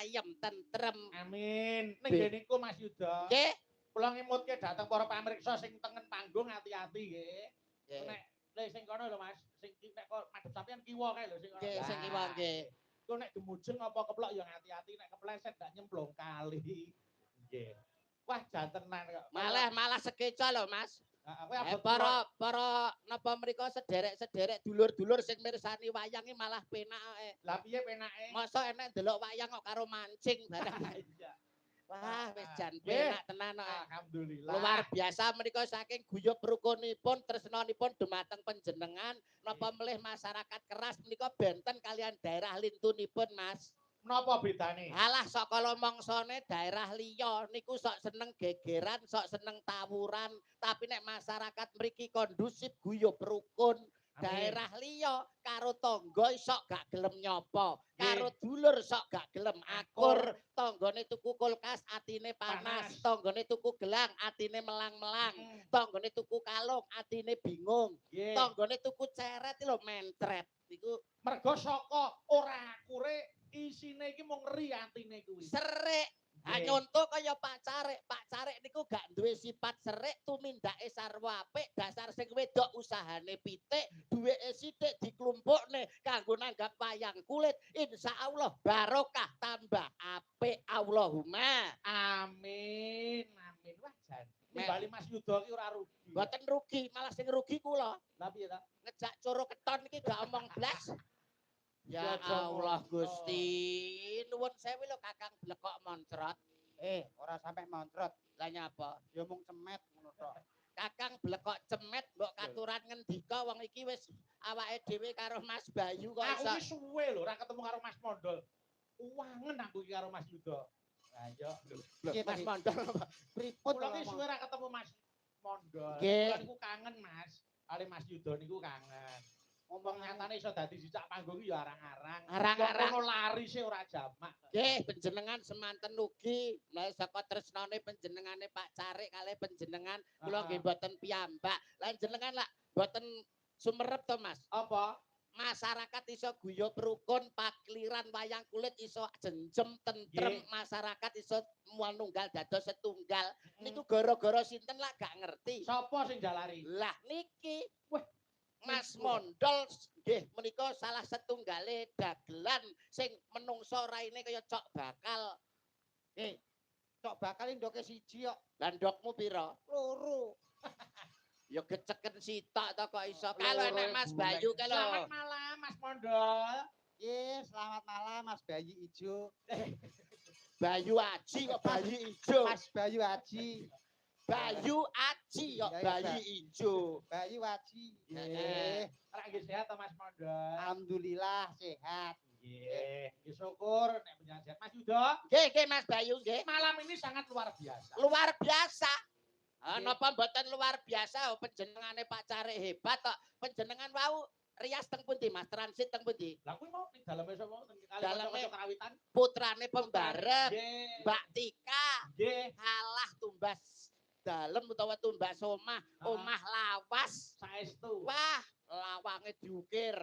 ayem tentrem. Amin. Ning niku Mas Yuda. Nggih. Kula ngemutke dhateng para pamirsa sing tengen panggung ati-ati nggih. Nek sing kono lho Mas, sing nek kok madhep sampean kiwa kae lho sing kono. Nggih, sing kiwa nggih. Ku nek gemujeng apa keplok ya hati-hati nek kepleset ndak nyemplung kali. Nggih. Wah, jantenan kok. Malah sekeca lho, Mas. Heeh, para napa mriko sederek-sederek dulur-dulur sing mirsani wayang iki malah penake. Lah piye penake? Mosok enek ndelok wayang kok karo mancing barang. Iya. Wah, wis jan penak tenan kok. Alhamdulillah. Luar biasa menika saking guyub rukunipun tresnanipun dumateng panjenengan napa melih masyarakat Keras menika benten kalian daerah lintunipun, Mas. Menapa bedane? Alah sok kala mongsone daerah liya niku sok seneng gegeran, sok seneng tawuran, tapi nek masyarakat mriki kondusif guyub rukun. Daerah liya karo tangga isok gak gelem nyopo, karo dulur sok gak gelem akur, tanggane tuku kulkas atine panas, tanggane tuku gelang atine melang-melang, tanggane tuku kalung atine bingung, tanggane tuku ceret lho mentret. Niku mergo saka ora akure isine iki mung ngeri atine kuwi. Serik. Ha nyonto kaya Pak Carik niku gak duwe sifat serik, tumindake sarwa apik, dasar sing wedok usahane pitik, duweke sithik diklumpukne kanggo nanggap wayang kulit, insyaallah barokah tambah apik. Allahumma amin. Amin. Wah jan. Nimbali Mas Yuda ki ora rugi. Mboten rugi, malah sing rugi kula. Lah piye ta? Ngejak coro keton iki gak omong blas. Ya Allah Gusti, nuwun sewu lho Kakang blekok moncrot. Ora sampe moncrot. Lah nyapa? Ya mung cemet ngono tok. Kakang blekok cemet mbok katuran ngendika wong iki wis awake dhewe karo Mas Bayu kok iso. Aku ki suwe lho ora ketemu karo Mas Mondol. Uwangen aku iki karo Mas Yuda. Lah yo Mas Mondol pripun kula ki suwe ora ketemu Mas Mondol. Kula niku kangen Mas. Ale Mas Yuda niku kangen. Ngomong nyatane iso dadi cicak panggung ya arang-arang. Arang-arang ono lari sih ora jamak. Nggih, panjenengan semanten ugi menawi saka tresnane panjenengane Pak Carik kalih panjenengan kula nggih mboten piyambak. Lah jenengan lak mboten sumerep to, Mas? Apa? Masyarakat iso guyub rukun, pakliran wayang kulit iso jenjem tentrem, masyarakat iso manunggal dados setunggal. Niku gara-gara sinten lak gak ngerti. Sapa sing jalari? Lah niki. Wah, Mas Mondol nggih menika salah setunggale dagelan sing menungso raine kaya cok bakal. Cok bakal ndoke siji kok. Lah ndokmu pira? Loro. Ya geceken sitok to kok iso. Kalau enek Mas Bayu kalau. Selamat malam Mas Mondol. Selamat malam Mas Bayu Ijo. Bayu Aji kok Bayu Ijo. Mas Bayu Aji. Bayu Aji kok Bayu Ijo. Bayu Aji. Ora nggih sehat Mas Mondol. Alhamdulillah sehat. Nggih, syukur nek panjenengan sehat. Mas Yuda. Nggih, Mas Bayu nggih. Malam ini sangat luar biasa. Luar biasa. Napa mboten luar biasa panjenengane Pak Carik hebat kok. Panjenengan wau rias teng pundi Mas? Transit teng pundi? Lah kuwi mau ning daleme sapa? Daleme Karawitan. Putrane pembarep. Mbak Tika. Nggih. Halah tumbas dalem utawa tumbas omah, omah lawas saestu. Wah, lawange diukir.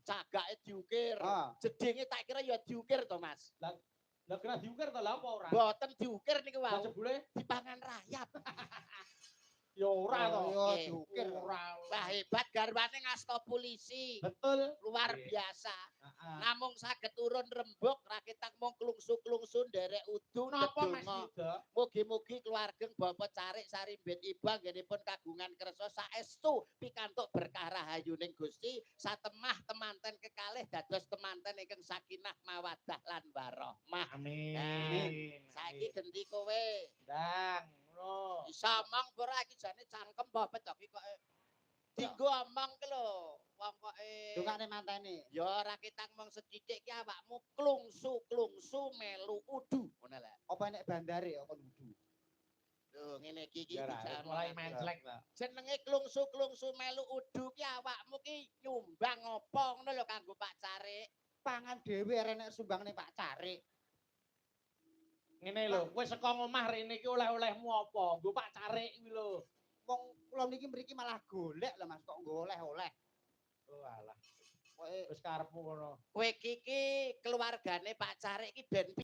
Cagake diukir. Jedinge tak kira ya diukir to, Mas. Lah kena diukir to lha apa ora? Mboten diukir niku wae. Jebule dipangan rayap. Ya ora to. Ya diukir ora. Wah hebat garwane ngasta polisi. Betul. Luar biasa. Namung saged urun rembug rakitak mung klungsu-klungsu nderek udu napa Mas Yuda. Mugi-mugi keluarga Bapak Carik Sarimbit Iba nggenipun kagungan kersa saestu pikantuk berkah rahayuning Gusti satemah temanten kekalih dados temanten ingkang sakinah mawaddah lan warahmah. Amin. Saiki genti kowe. Ndang ngono. Bisa omong ora iki jane cangkem Bapak kok Dinggo omong ki lho, wong koke. Dungane mantene. Ya ora kitang mong sethithik ki awakmu klungsu melu udu, ngono lho. Apa nek bandare kok udu? Lho ngene iki mulai menclek to. Jenenge klungsu melu udu ki awakmu ki nyumbang apa ngono lho kanggo Pak Carik. Pangan dhewe arek sumbangne Pak Carik. Ngene lho, kowe saka omah rene iki oleh-olehmu apa? Nggo Pak Carik kuwi lho. Wong kula niki mriki malah golek lho Mas kok nggo oleh-oleh. Oh alah. Kowe wis karepmu ngono. Kowe iki keluargane Pak Carik iki ben